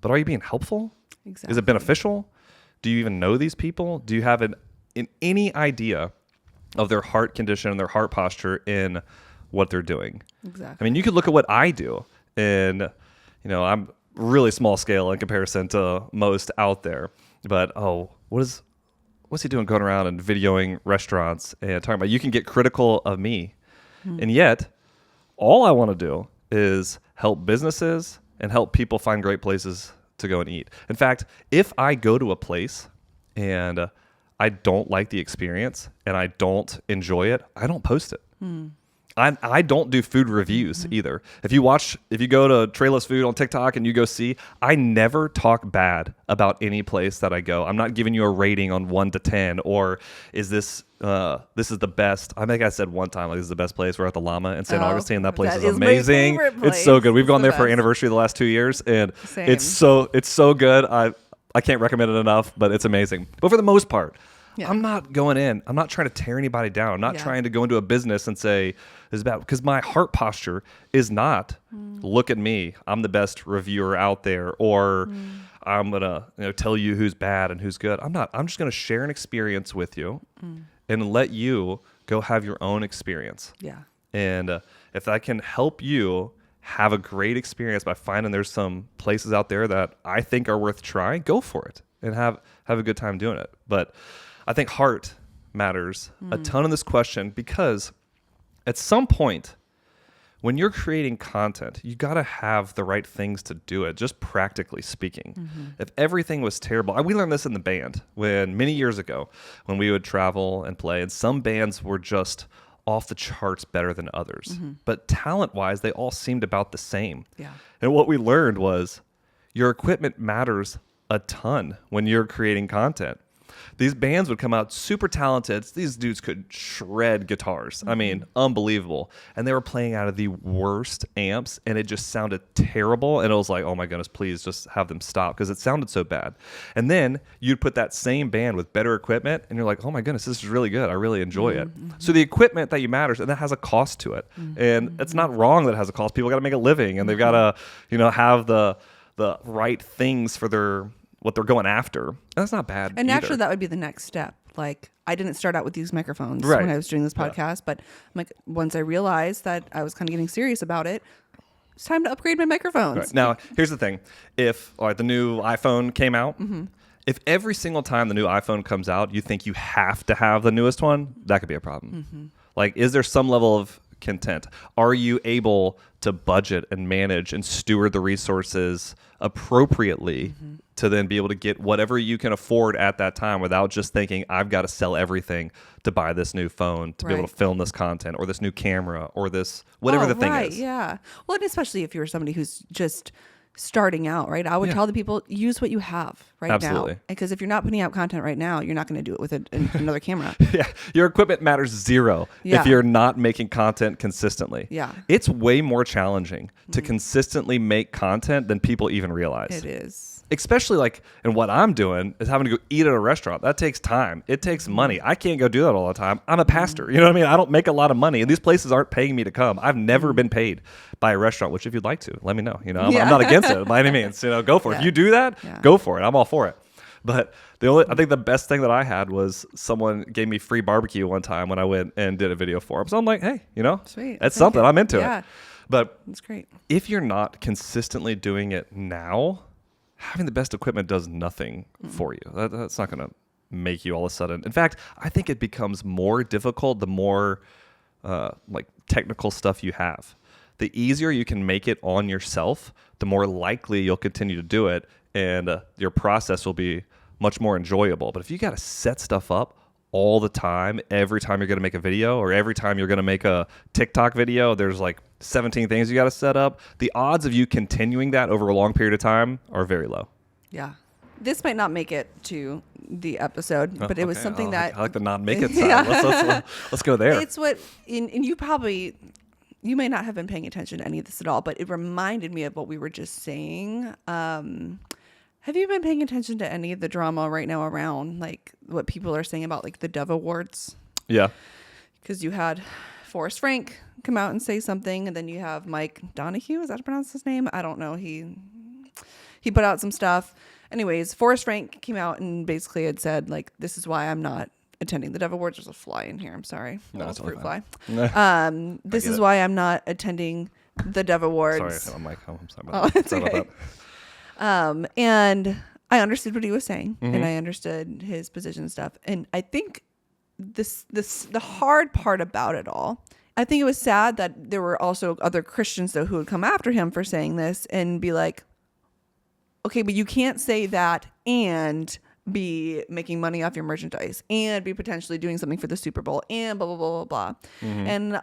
but are you being helpful? Exactly. Is it beneficial? Do you even know these people? Do you have any idea of their heart condition and their heart posture in what they're doing? Exactly. I mean, you could look at what I do, and I'm really small scale in comparison to most out there. But what's he doing going around and videoing restaurants and talking about? You can get critical of me, and yet all I want to do is help businesses and help people find great places to go and eat. In fact, if I go to a place and I don't like the experience and I don't enjoy it, I don't post it. I don't do food reviews either. If you go to Treyless Food on TikTok and you go see, I never talk bad about any place that I go. I'm not giving you a rating on 1 to 10 or is this is the best. I think I said one time, like, this is the best place. We're at the Llama in St. Augustine. That place is amazing. My favorite place. It's so good. We've gone there for our anniversary the last 2 years, and Same. it's so good. I can't recommend it enough, but it's amazing. But for the most part, I'm not going in. I'm not trying to tear anybody down. I'm not trying to go into a business and say this is bad, because my heart posture is not, look at me, I'm the best reviewer out there, or I'm gonna tell you who's bad and who's good. I'm not. I'm just gonna share an experience with you and let you go have your own experience. Yeah. And if I can help you have a great experience by finding there's some places out there that I think are worth trying, go for it and have a good time doing it. But I think heart matters a ton in this question, because at some point when you're creating content, you got to have the right things to do it, just practically speaking. If everything was terrible, we learned this in the band many years ago when we would travel and play, and some bands were just off the charts better than others. But talent-wise, they all seemed about the same. Yeah. And what we learned was your equipment matters a ton when you're creating content. These bands would come out super talented. These dudes could shred guitars. I mean, unbelievable. And they were playing out of the worst amps, and it just sounded terrible. And it was like, oh my goodness, please just have them stop, because it sounded so bad. And then you'd put that same band with better equipment, and you're like, oh my goodness, this is really good. I really enjoy it. So the equipment that you matters, and that has a cost to it. And it's not wrong that it has a cost. People got to make a living, and they've got to, have the right things for what they're going after. That's not bad. And naturally, either. that would be the next step. Like, I didn't start out with these microphones Right. when I was doing this podcast, but once I realized that I was kind of getting serious about it, it's time to upgrade my microphones. Right. Now, here's the thing. If the new iPhone came out, if every single time the new iPhone comes out, you think you have to have the newest one, that could be a problem. Like, is there some level of content? Are you able to budget and manage and steward the resources appropriately to then be able to get whatever you can afford at that time without just thinking, I've got to sell everything to buy this new phone, to be able to film this content, or this new camera, or this, whatever the thing is. Yeah. Well, and especially if you're somebody who's just starting out, right? I would tell the people, use what you have Absolutely. now. Because if you're not putting out content right now, you're not going to do it with another camera. Yeah. Your equipment matters zero if you're not making content consistently. Yeah. It's way more challenging to consistently make content than people even realize. It is. Especially and what I'm doing is having to go eat at a restaurant. That takes time. It takes money. I can't go do that all the time. I'm a pastor. You know what I mean? I don't make a lot of money, and these places aren't paying me to come. I've never been paid by a restaurant, which if you'd like to, let me know. I'm not against it by any means. Go for it. If you do that, go for it. I'm all for it. But I think the best thing that I had was someone gave me free barbecue one time when I went and did a video for them. So I'm like, hey, Sweet. that's something. I'm into it. But that's great. If you're not consistently doing it now, having the best equipment does nothing for you. That's not going to make you all of a sudden. In fact, I think it becomes more difficult the more technical stuff you have. the easier you can make it on yourself, the more likely you'll continue to do it, and your process will be much more enjoyable. But if you got to set stuff up all the time, every time you're going to make a video or every time you're going to make a TikTok video, there's like 17 things you got to set up. The odds of you continuing that over a long period of time are very low. Yeah. This might not make it to the episode, but it was something that I like the not make it side. Let's go there. It's what, and you may not have been paying attention to any of this at all, but it reminded me of what we were just saying. Have you been paying attention to any of the drama right now around like what people are saying about like the Dove Awards? Yeah. Because you had Forrest Frank come out and say something, and then you have Mike Donahue. Is that how to pronounce his name? I don't know. He put out some stuff. Anyways, Forrest Frank came out and basically had said, like, this is why I'm not attending the Dove Awards. There's a fly in here. I'm sorry. No, it's a fruit fine. fly. This is why I'm not attending the Dove Awards. Sorry, I said my mic. I'm sorry about that. It's okay. About that. And I understood what he was saying, and I understood his position and stuff. And I think the hard part about it all, I think it was sad that there were also other Christians though who would come after him for saying this and be like, okay, but you can't say that and be making money off your merchandise and be potentially doing something for the Super Bowl and blah, blah, blah, blah, blah. And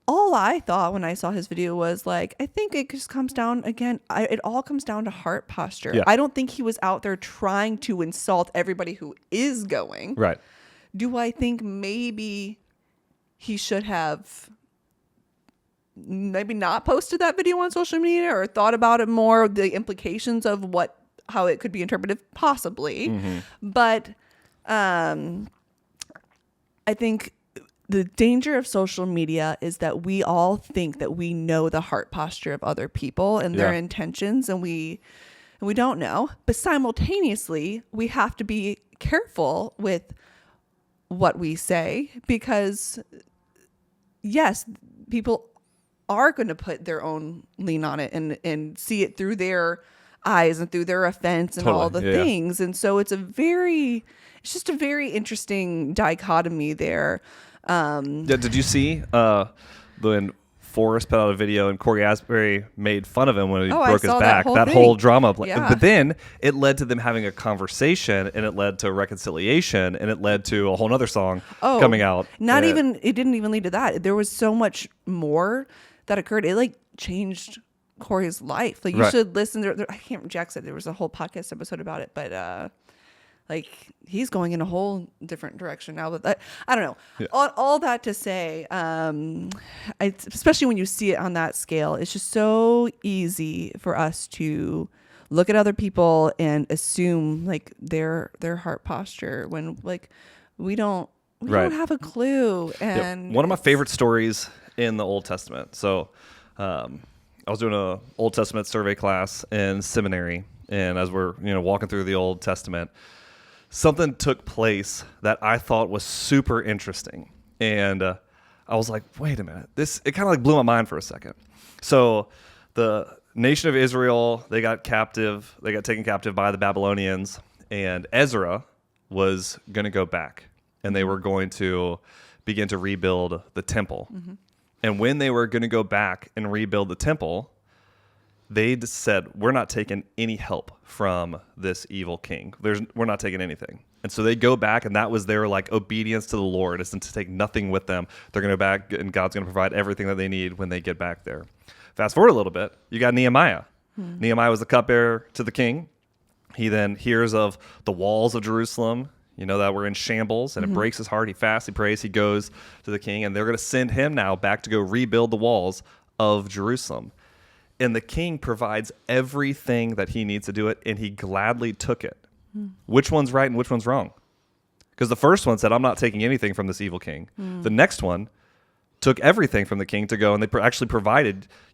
all I thought when I saw his video was like, I think it just comes down again. It all comes down to heart posture. Yeah. I don't think he was out there trying to insult everybody who is going. Right. Do I think maybe he should have maybe not posted that video on social media or thought about it more, the implications of how it could be interpreted? Possibly. But I think the danger of social media is that we all think that we know the heart posture of other people and their intentions, and we don't know. But simultaneously, we have to be careful with what we say, because yes, people are going to put their own lean on it and see it through their eyes and through their offense and all the things. And so it's just a very interesting dichotomy there. Did you see when Forrest put out a video and Corey Asbury made fun of him when he broke his back? That whole drama. Yeah. But then it led to them having a conversation, and it led to reconciliation, and it led to a whole other song coming out. It didn't even lead to that. There was so much more that occurred. It like changed Corey's life. Like you should listen to, Jack said there was a whole podcast episode about it, but like he's going in a whole different direction now. But I don't know. Yeah. All that to say, especially when you see it on that scale, it's just so easy for us to look at other people and assume like their heart posture when like we don't have a clue. And one of my favorite stories in the Old Testament. So I was doing a Old Testament survey class in seminary, and as we're walking through the Old Testament, something took place that I thought was super interesting. And I was like, wait a minute. It kind of like blew my mind for a second. So the nation of Israel, they got taken captive by the Babylonians, and Ezra was going to go back, and they were going to begin to rebuild the temple. And when they were going to go back and rebuild the temple, they just said, we're not taking any help from this evil king. We're not taking anything. And so they go back, and that was their like obedience to the Lord, is to take nothing with them. They're going to go back, and God's going to provide everything that they need when they get back there. Fast forward a little bit, you got Nehemiah. Nehemiah was the cupbearer to the king. He then hears of the walls of Jerusalem, that were in shambles, and it breaks his heart. He fasts, he prays, he goes to the king, and they're going to send him now back to go rebuild the walls of Jerusalem. And the king provides everything that he needs to do it, and he gladly took it. Which one's right and which one's wrong? Because the first one said, I'm not taking anything from this evil king. The next one took everything from the king to go, and they actually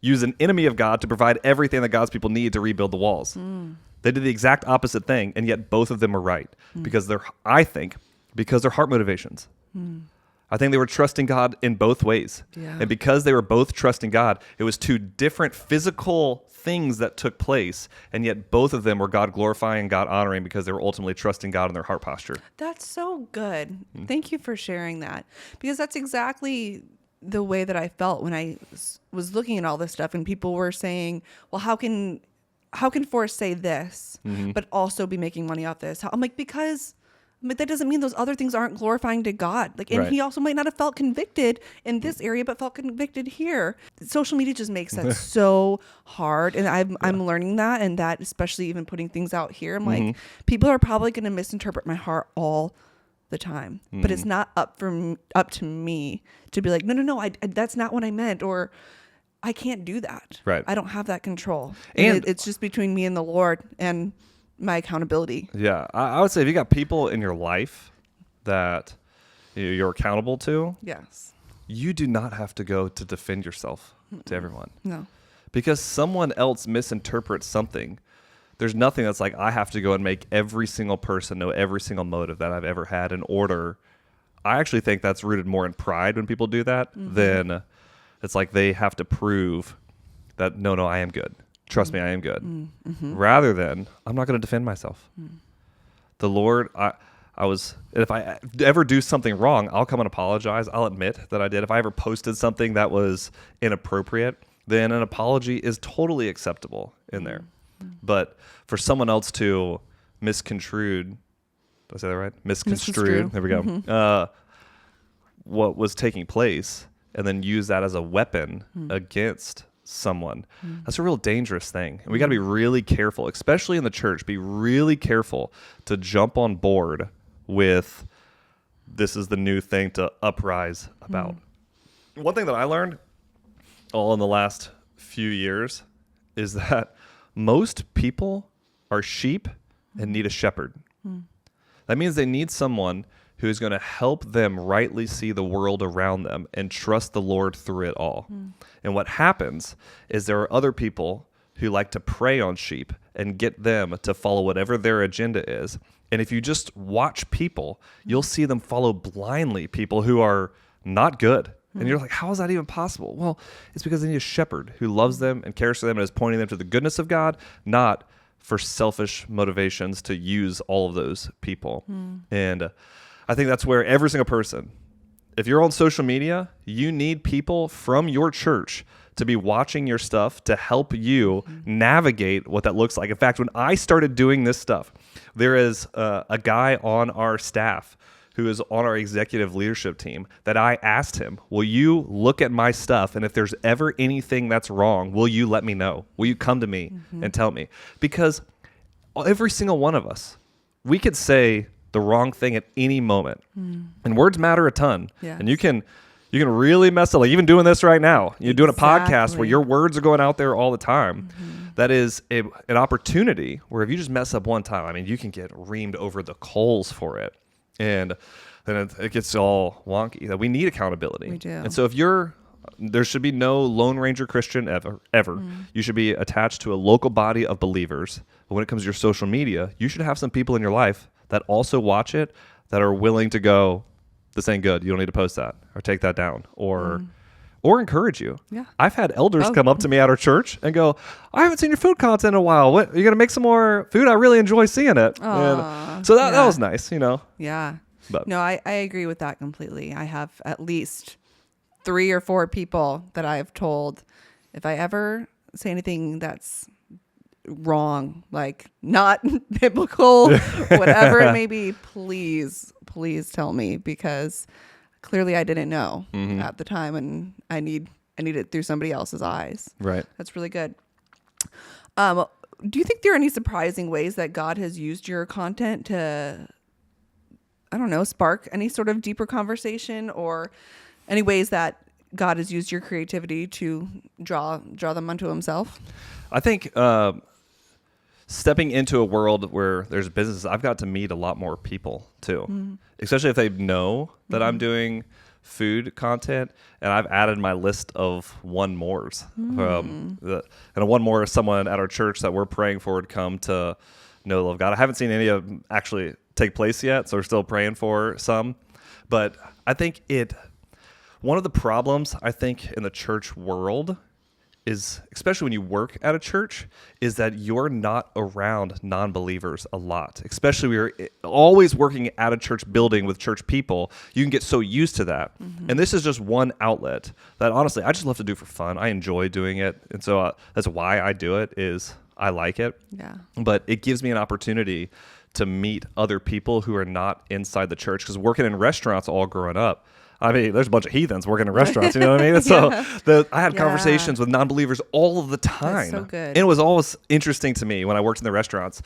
used an enemy of God to provide everything that God's people need to rebuild the walls. They did the exact opposite thing, and yet both of them were right because they're heart motivations. I think they were trusting God in both ways. Yeah. And because they were both trusting God, it was two different physical things that took place, and yet both of them were God glorifying, God honoring, because they were ultimately trusting God in their heart posture. That's so good. Thank you for sharing that, because that's exactly the way that I felt when I was looking at all this stuff, and people were saying, well, how can Forrest say this, but also be making money off this? I'm like, because but that doesn't mean those other things aren't glorifying to God. Like, and Right. he also might not have felt convicted in this area, but felt convicted here. Social media just makes that so hard. And I'm learning that, and that especially even putting things out here, I'm like, people are probably going to misinterpret my heart all the time, but it's not up to me to be like, no, I that's not what I meant, or I can't do that. Right. I don't have that control. And it's just between me and the Lord and my accountability. Yeah, I would say if you got people in your life that you're accountable to, Yes. you do not have to go to defend yourself to everyone. No. Because someone else misinterprets something. There's nothing that's like, I have to go and make every single person know every single motive that I've ever had in order. I actually think that's rooted more in pride when people do that than it's like they have to prove that, no, I am good. Trust me, I am good. Rather than, I'm not going to defend myself. The Lord, if I ever do something wrong, I'll come and apologize. I'll admit that I did. If I ever posted something that was inappropriate, then an apology is totally acceptable in there. But for someone else to misconstrued, did I say that right? Misconstrued. There we go. What was taking place, and then use that as a weapon against someone. That's a real dangerous thing. And we got to be really careful, especially in the church, be really careful to jump on board with this is the new thing to uprise about. One thing that I learned all in the last few years is that most people are sheep and need a shepherd. That means they need someone who is going to help them rightly see the world around them and trust the Lord through it all. And what happens is there are other people who like to prey on sheep and get them to follow whatever their agenda is. And if you just watch people, you'll see them follow blindly people who are not good. And you're like, how is that even possible? Well, it's because they need a shepherd who loves them and cares for them and is pointing them to the goodness of God, not for selfish motivations to use all of those people. And I think that's where every single person, if you're on social media, you need people from your church to be watching your stuff to help you navigate what that looks like. In fact, when I started doing this stuff, there is a guy on our staff who is on our executive leadership team that I asked him, will you look at my stuff, and if there's ever anything that's wrong, will you let me know? Will you come to me and tell me? Because every single one of us, we could say the wrong thing at any moment. And words matter a ton. Yes. And you can really mess up, like even doing this right now. You're doing a podcast where your words are going out there all the time. That is an opportunity where if you just mess up one time, I mean, you can get reamed over the coals for it. And then it gets all wonky. That we need accountability. We do. And so there should be no Lone Ranger Christian ever. You should be attached to a local body of believers. But when it comes to your social media, you should have some people in your life that also watch it, that are willing to go, this ain't good. You don't need to post that or take that down or encourage you. Yeah. I've had elders come up to me at our church and go, I haven't seen your food content in a while. What, are you going to make some more food? I really enjoy seeing it. And so that was nice, Yeah. But. No, I agree with that completely. I have at least 3 or 4 people that I've told, if I ever say anything that's wrong, like not biblical, whatever it may be, please tell me, because clearly I didn't know at the time, and I need it through somebody else's eyes. Right. That's really good. Do you think there are any surprising ways that God has used your content to, I don't know, spark any sort of deeper conversation, or any ways that God has used your creativity to draw them unto himself? I think stepping into a world where there's business, I've got to meet a lot more people too, especially if they know that I'm doing food content, and I've added my list of one mores. And a one more is someone at our church that we're praying for would come to know the love of God. I haven't seen any of them actually take place yet, so we're still praying for some. But I think one of the problems I think in the church world is, especially when you work at a church, is that you're not around non-believers a lot. Especially when you're always working at a church building with church people, you can get so used to that. And this is just one outlet that honestly I just love to do for fun. I enjoy doing it, and so that's why I do it. Is I like it. Yeah. But it gives me an opportunity to meet other people who are not inside the church, because working in restaurants all growing up, I mean, there's a bunch of heathens working in restaurants, you know what I mean? And so I had conversations with non-believers all of the time. That's so good. And it was always interesting to me when I worked in the restaurants.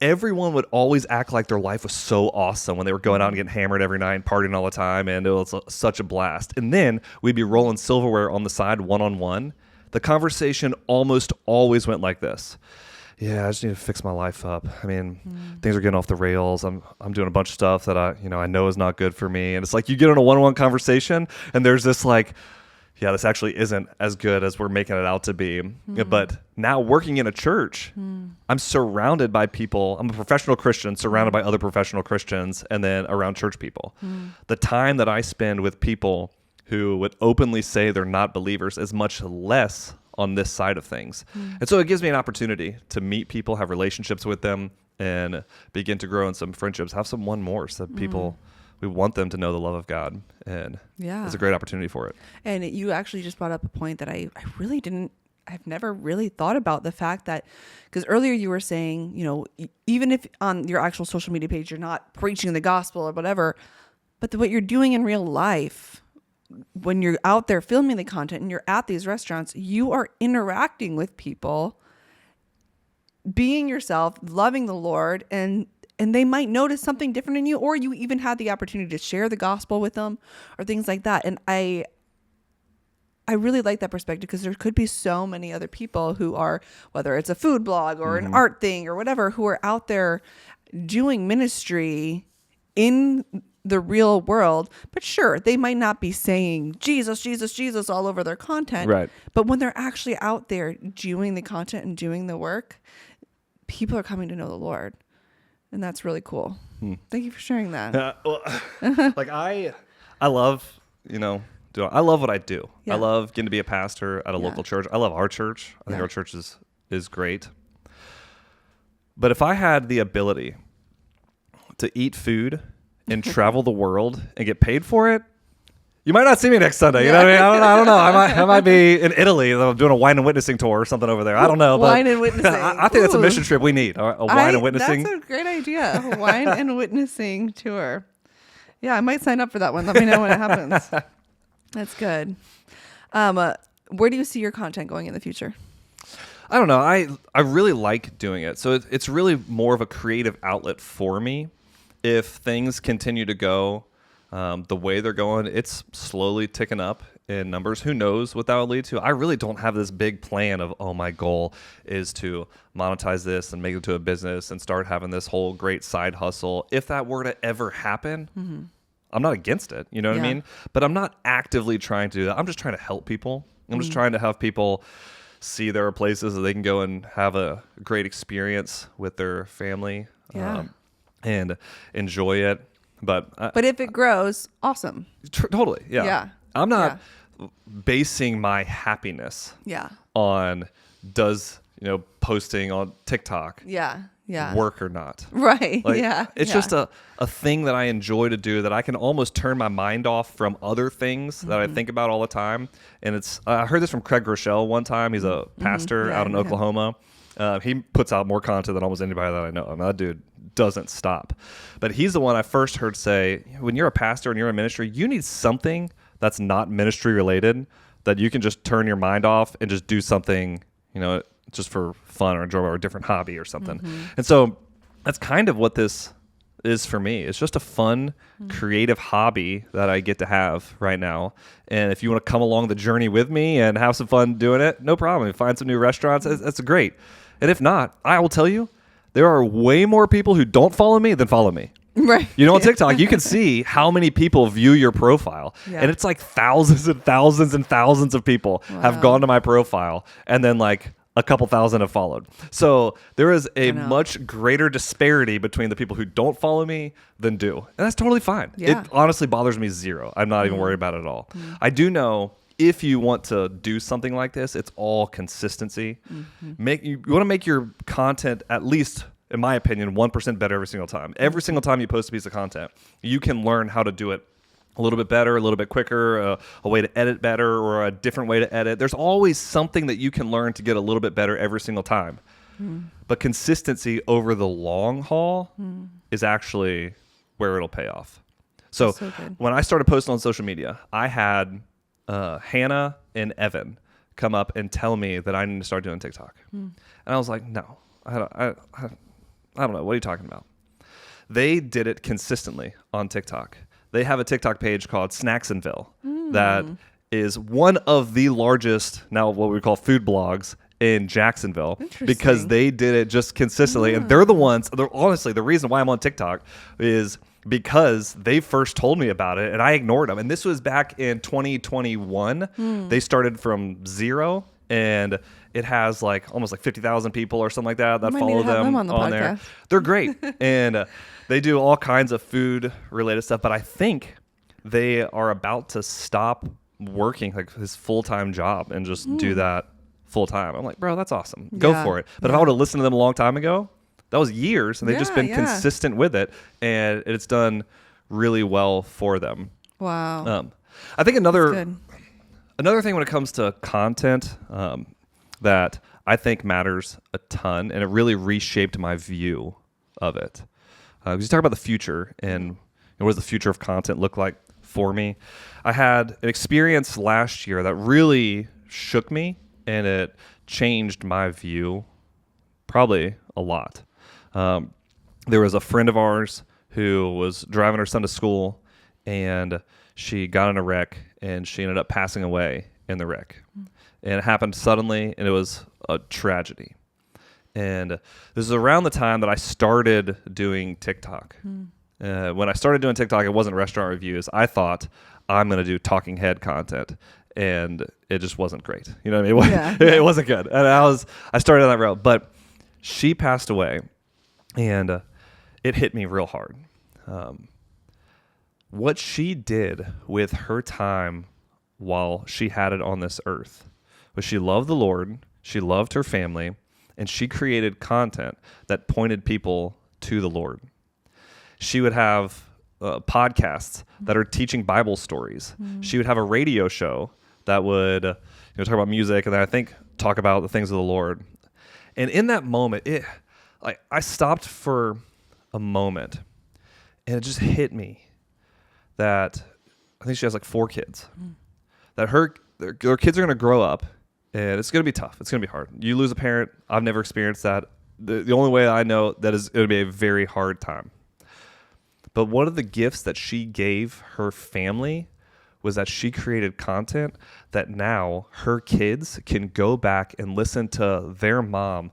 Everyone would always act like their life was so awesome when they were going out and getting hammered every night and partying all the time, and it was such a blast. And then we'd be rolling silverware on the side one-on-one. The conversation almost always went like this. Yeah, I just need to fix my life up. I mean, things are getting off the rails. I'm doing a bunch of stuff that I know is not good for me. And it's like you get in a one-on-one conversation and there's this like, yeah, this actually isn't as good as we're making it out to be. But now working in a church, I'm surrounded by people. I'm a professional Christian surrounded by other professional Christians, and then around church people. The time that I spend with people who would openly say they're not believers is much less on this side of things. And so it gives me an opportunity to meet people, have relationships with them, and begin to grow in some friendships, have some one-more, so that people, we want them to know the love of God. And it's a great opportunity for it. And you actually just brought up a point that I really didn't, I've never really thought about, the fact that, because earlier you were saying, even if on your actual social media page, you're not preaching the gospel or whatever, but what you're doing in real life, when you're out there filming the content and you're at these restaurants, you are interacting with people, being yourself, loving the Lord, and they might notice something different in you, or you even had the opportunity to share the gospel with them or things like that. And I really like that perspective, because there could be so many other people who are, whether it's a food blog or an art thing or whatever, who are out there doing ministry in the real world. But sure, they might not be saying Jesus, Jesus, Jesus all over their content. Right. But when they're actually out there doing the content and doing the work, people are coming to know the Lord. And that's really cool. Thank you for sharing that. Like I love, I love what I do. Yeah. I love getting to be a pastor at a local church. I love our church. I think our church is great. But if I had the ability to eat food and travel the world and get paid for it, you might not see me next Sunday. You know what I mean? I don't know. I might be in Italy. I'm doing a wine and witnessing tour or something over there. I don't know. Wine and witnessing. I think that's a mission trip we need. A wine and witnessing. That's a great idea. A wine and witnessing tour. Yeah, I might sign up for that one. Let me know when it happens. That's good. Where do you see your content going in the future? I don't know. I really like doing it. So it's really more of a creative outlet for me. If things continue to go the way they're going, it's slowly ticking up in numbers. Who knows what that will lead to? I really don't have this big plan of, my goal is to monetize this and make it to a business and start having this whole great side hustle. If that were to ever happen, I'm not against it. You know what I mean? But I'm not actively trying to do that. I'm just trying to help people. I'm just trying to have people see there are places that they can go and have a great experience with their family. And enjoy it. But if it grows, awesome. Totally. Yeah. Yeah. I'm not basing my happiness on does, posting on TikTok work or not. Right. It's just a thing that I enjoy to do, that I can almost turn my mind off from other things that I think about all the time. And I heard this from Craig Groeschel one time. He's a pastor out in Oklahoma. He puts out more content than almost anybody that I know. That dude doesn't stop. But he's the one I first heard say, when you're a pastor and you're in ministry, you need something that's not ministry related, that you can just turn your mind off and just do something, just for fun or enjoyment or a different hobby or something. And so that's kind of what this is for me. It's just a fun, creative hobby that I get to have right now. And if you want to come along the journey with me and have some fun doing it, no problem. Find some new restaurants. That's great. And if not, I will tell you, there are way more people who don't follow me than follow me. Right. On TikTok, you can see how many people view your profile. And it's like thousands and thousands and thousands of people have gone to my profile, and then like a couple thousand have followed. So there is a much greater disparity between the people who don't follow me than do. And that's totally fine. Yeah. It honestly bothers me zero. I'm not even worried about it at all. I do know, if you want to do something like this, it's all consistency. You want to make your content, at least in my opinion, 1% better every single time. Every single time you post a piece of content, you can learn how to do it a little bit better, a little bit quicker, a way to edit better, or a different way to edit. There's always something that you can learn to get a little bit better every single time. But consistency over the long haul is actually where it'll pay off. So when I started posting on social media, I had Hannah and Evan come up and tell me that I need to start doing TikTok. And I was like, no, I don't know. What are you talking about? They did it consistently on TikTok. They have a TikTok page called Snacksonville that is one of the largest, now what we call food blogs in Jacksonville, because they did it just consistently. And they're honestly, the reason why I'm on TikTok is because they first told me about it and I ignored them. And this was back in 2021. They started from 0 and it has almost 50,000 people or something like that follow them on there. They're great. And they do all kinds of food related stuff, but I think they are about to stop working his full-time job and just do that full time. I'm like, bro, that's awesome. Go for it. But if I would have listened to them a long time ago, that was years and they've just been consistent with it and it's done really well for them. Wow. I think another thing when it comes to content that I think matters a ton, and it really reshaped my view of it. Because you talk about the future and what does the future of content look like for me. I had an experience last year that really shook me and it changed my view probably a lot. There was a friend of ours who was driving her son to school and she got in a wreck and she ended up passing away in the wreck. And it happened suddenly and it was a tragedy. And this is around the time that I started doing TikTok. When I started doing TikTok, it wasn't restaurant reviews. I thought I'm going to do talking head content. And it just wasn't great. You know what I mean? It wasn't good. And I started on that route. But she passed away and it hit me real hard. What she did with her time while she had it on this earth was she loved the Lord, she loved her family, and she created content that pointed people to the Lord. She would have podcasts that are teaching Bible stories. She would have a radio show that would talk about music and then I think talk about the things of the Lord. And in that moment, I stopped for a moment and it just hit me that I think she has 4 kids. That her kids are going to grow up and it's going to be tough. It's going to be hard. You lose a parent. I've never experienced that. The only way I know that is going to be a very hard time. But one of the gifts that she gave her family was that she created content that now her kids can go back and listen to their mom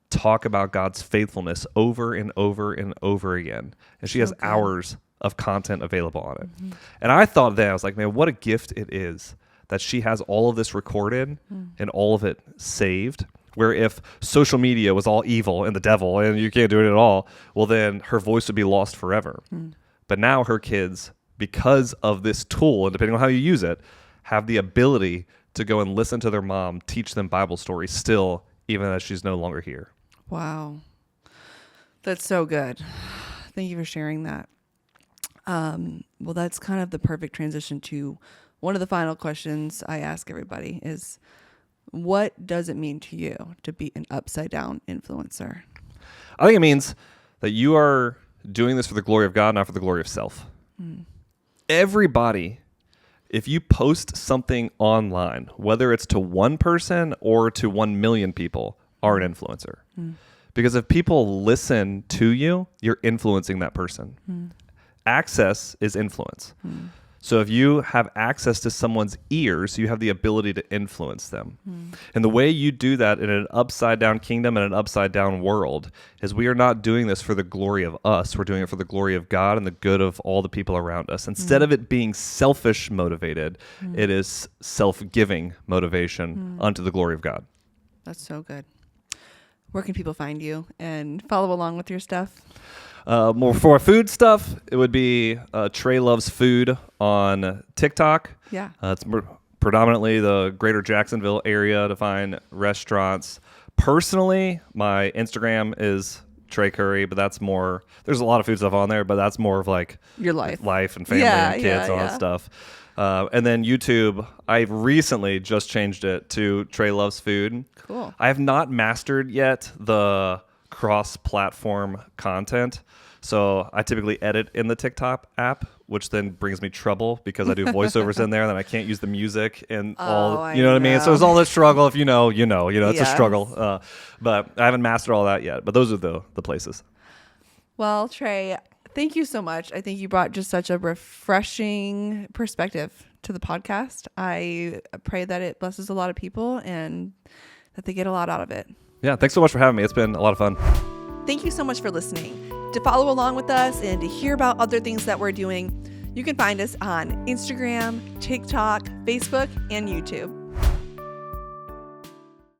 talk about God's faithfulness over and over and over again. And she has hours of content available on it. And I thought then, I was like, man, what a gift it is that she has all of this recorded and all of it saved. Where if social media was all evil and the devil and you can't do it at all, well, then her voice would be lost forever. But now her kids, because of this tool, and depending on how you use it, have the ability to go and listen to their mom teach them Bible stories still, even as she's no longer here. Wow. That's so good. Thank you for sharing that. Well, that's kind of the perfect transition to one of the final questions I ask everybody is, what does it mean to you to be an upside down influencer? I think it means that you are doing this for the glory of God, not for the glory of self. Everybody, if you post something online, whether it's to one person or to 1 million people, are an influencer. Because if people listen to you, you're influencing that person. Access is influence. So if you have access to someone's ears, you have the ability to influence them. And the way you do that in an upside down kingdom and an upside down world is we are not doing this for the glory of us. We're doing it for the glory of God and the good of all the people around us. Instead of it being selfish motivated, it is self-giving motivation unto the glory of God. That's so good. Where can people find you and follow along with your stuff? More for food stuff, it would be Trey Loves Food on TikTok. Yeah. It's predominantly the greater Jacksonville area to find restaurants. Personally, my Instagram is Trey Curry, but that's more, there's a lot of food stuff on there, but that's more of like Your life and family and kids, all that yeah. stuff. And then YouTube, I've recently just changed it to Trey Loves Food. Cool. I have not mastered yet the cross-platform content. So I typically edit in the TikTok app, which then brings me trouble because I do voiceovers in there, and then I can't use the music and all. You know what I mean? So there's all this struggle. If you know, it's a struggle. But I haven't mastered all that yet. But those are the places. Well, Trey, thank you so much. I think you brought just such a refreshing perspective to the podcast. I pray that it blesses a lot of people and that they get a lot out of it. Yeah, thanks so much for having me. It's been a lot of fun. Thank you so much for listening. To follow along with us and to hear about other things that we're doing, you can find us on Instagram, TikTok, Facebook, and YouTube.